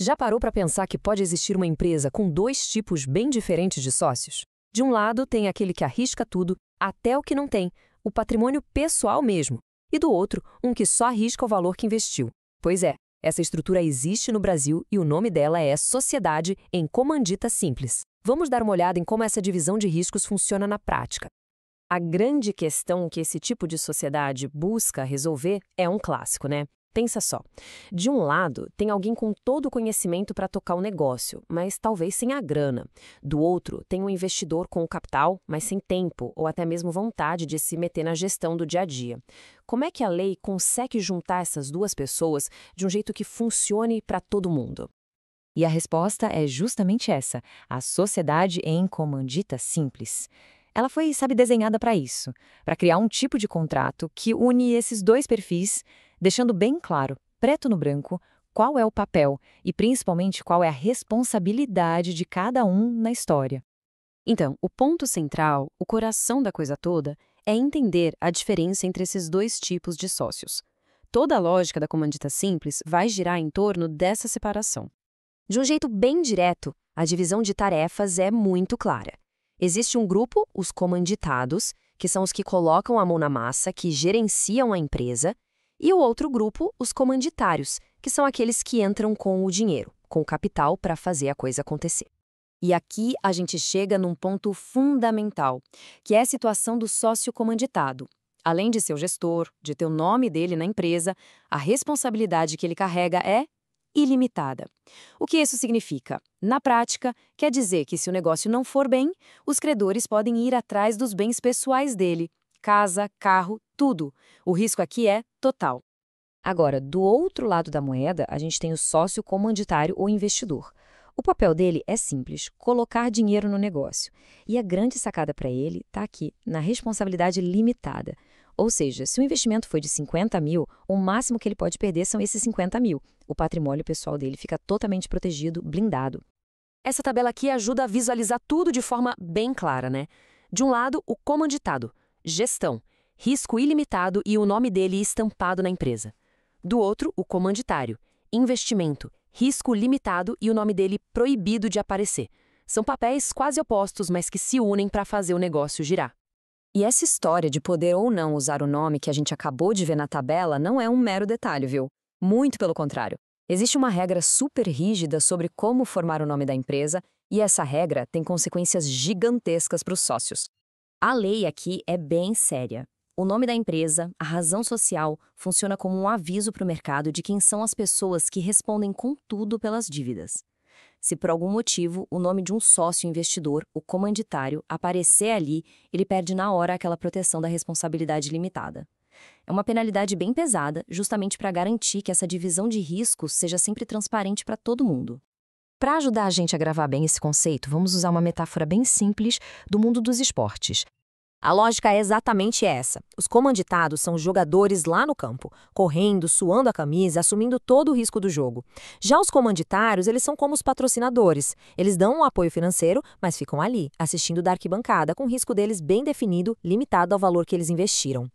Já parou para pensar que pode existir uma empresa com dois tipos bem diferentes de sócios? De um lado, tem aquele que arrisca tudo, até o que não tem, o patrimônio pessoal mesmo. E do outro, um que só arrisca o valor que investiu. Pois é, essa estrutura existe no Brasil e o nome dela é Sociedade em Comandita Simples. Vamos dar uma olhada em como essa divisão de riscos funciona na prática. A grande questão que esse tipo de sociedade busca resolver é um clássico, né? Pensa só. De um lado, tem alguém com todo o conhecimento para tocar o negócio, mas talvez sem a grana. Do outro, tem um investidor com o capital, mas sem tempo ou até mesmo vontade de se meter na gestão do dia a dia. Como é que a lei consegue juntar essas duas pessoas de um jeito que funcione para todo mundo? E a resposta é justamente essa: a sociedade em comandita simples. Ela foi, desenhada para isso, para criar um tipo de contrato que une esses dois perfis, deixando bem claro, preto no branco, qual é o papel e principalmente qual é a responsabilidade de cada um na história. Então, o ponto central, o coração da coisa toda, é entender a diferença entre esses dois tipos de sócios. Toda a lógica da comandita simples vai girar em torno dessa separação. De um jeito bem direto, a divisão de tarefas é muito clara. Existe um grupo, os comanditados, que são os que colocam a mão na massa, que gerenciam a empresa, e o outro grupo, os comanditários, que são aqueles que entram com o dinheiro, com o capital para fazer a coisa acontecer. E aqui a gente chega num ponto fundamental, que é a situação do sócio comanditado. Além de ser o gestor, de ter o nome dele na empresa, a responsabilidade que ele carrega é ilimitada. O que isso significa? Na prática, quer dizer que se o negócio não for bem, os credores podem ir atrás dos bens pessoais dele, casa, carro, tudo. O risco aqui é total. Agora, do outro lado da moeda, a gente tem o sócio comanditário ou investidor. O papel dele é simples, colocar dinheiro no negócio. E a grande sacada para ele está aqui, na responsabilidade limitada. Ou seja, se o investimento foi de 50 mil, o máximo que ele pode perder são esses 50 mil. O patrimônio pessoal dele fica totalmente protegido, blindado. Essa tabela aqui ajuda a visualizar tudo de forma bem clara, né? De um lado, o comanditado, gestão, risco ilimitado e o nome dele estampado na empresa. Do outro, o comanditário, investimento, risco limitado e o nome dele proibido de aparecer. São papéis quase opostos, mas que se unem para fazer o negócio girar. E essa história de poder ou não usar o nome que a gente acabou de ver na tabela não é um mero detalhe, viu? Muito pelo contrário. Existe uma regra super rígida sobre como formar o nome da empresa e essa regra tem consequências gigantescas para os sócios. A lei aqui é bem séria. O nome da empresa, a razão social, funciona como um aviso para o mercado de quem são as pessoas que respondem com tudo pelas dívidas. Se por algum motivo o nome de um sócio investidor, o comanditário, aparecer ali, ele perde na hora aquela proteção da responsabilidade limitada. É uma penalidade bem pesada, justamente para garantir que essa divisão de riscos seja sempre transparente para todo mundo. Para ajudar a gente a gravar bem esse conceito, vamos usar uma metáfora bem simples do mundo dos esportes. A lógica é exatamente essa. Os comanditados são jogadores lá no campo, correndo, suando a camisa, assumindo todo o risco do jogo. Já os comanditários, eles são como os patrocinadores. Eles dão um apoio financeiro, mas ficam ali, assistindo da arquibancada, com o risco deles bem definido, limitado ao valor que eles investiram.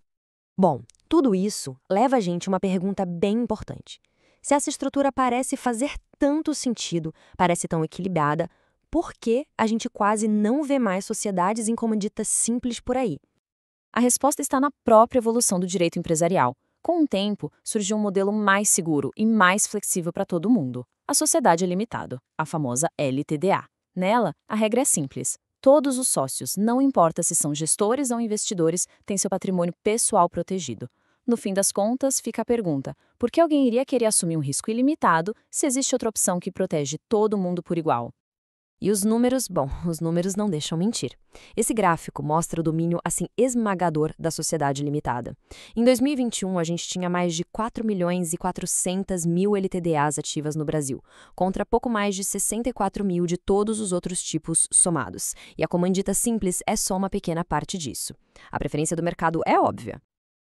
Bom, tudo isso leva a gente a uma pergunta bem importante. Se essa estrutura parece fazer tanto sentido, parece tão equilibrada, por que a gente quase não vê mais sociedades em comandita simples por aí? A resposta está na própria evolução do direito empresarial. Com o tempo, surgiu um modelo mais seguro e mais flexível para todo mundo. A sociedade é limitada, a famosa LTDA. Nela, a regra é simples. Todos os sócios, não importa se são gestores ou investidores, têm seu patrimônio pessoal protegido. No fim das contas, fica a pergunta: por que alguém iria querer assumir um risco ilimitado se existe outra opção que protege todo mundo por igual? E os números, bom, os números não deixam mentir. Esse gráfico mostra o domínio, assim, esmagador da sociedade limitada. Em 2021, a gente tinha mais de 4.400.000 LTDAs ativas no Brasil, contra pouco mais de 64 mil de todos os outros tipos somados. E a comandita simples é só uma pequena parte disso. A preferência do mercado é óbvia.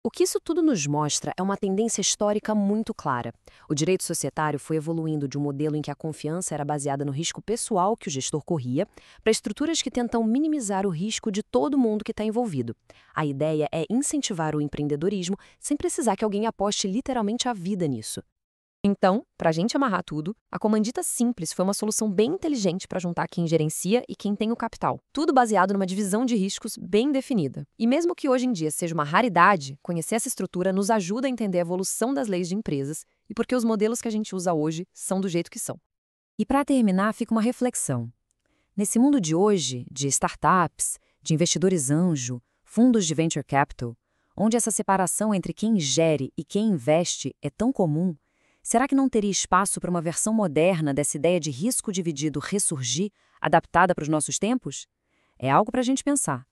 O que isso tudo nos mostra é uma tendência histórica muito clara. O direito societário foi evoluindo de um modelo em que a confiança era baseada no risco pessoal que o gestor corria, para estruturas que tentam minimizar o risco de todo mundo que está envolvido. A ideia é incentivar o empreendedorismo sem precisar que alguém aposte literalmente a vida nisso. Então, para a gente amarrar tudo, a comandita simples foi uma solução bem inteligente para juntar quem gerencia e quem tem o capital. Tudo baseado numa divisão de riscos bem definida. E mesmo que hoje em dia seja uma raridade, conhecer essa estrutura nos ajuda a entender a evolução das leis de empresas e por que os modelos que a gente usa hoje são do jeito que são. E para terminar, fica uma reflexão. Nesse mundo de hoje, de startups, de investidores anjo, fundos de venture capital, onde essa separação entre quem gere e quem investe é tão comum, será que não teria espaço para uma versão moderna dessa ideia de risco dividido ressurgir, adaptada para os nossos tempos? É algo para a gente pensar.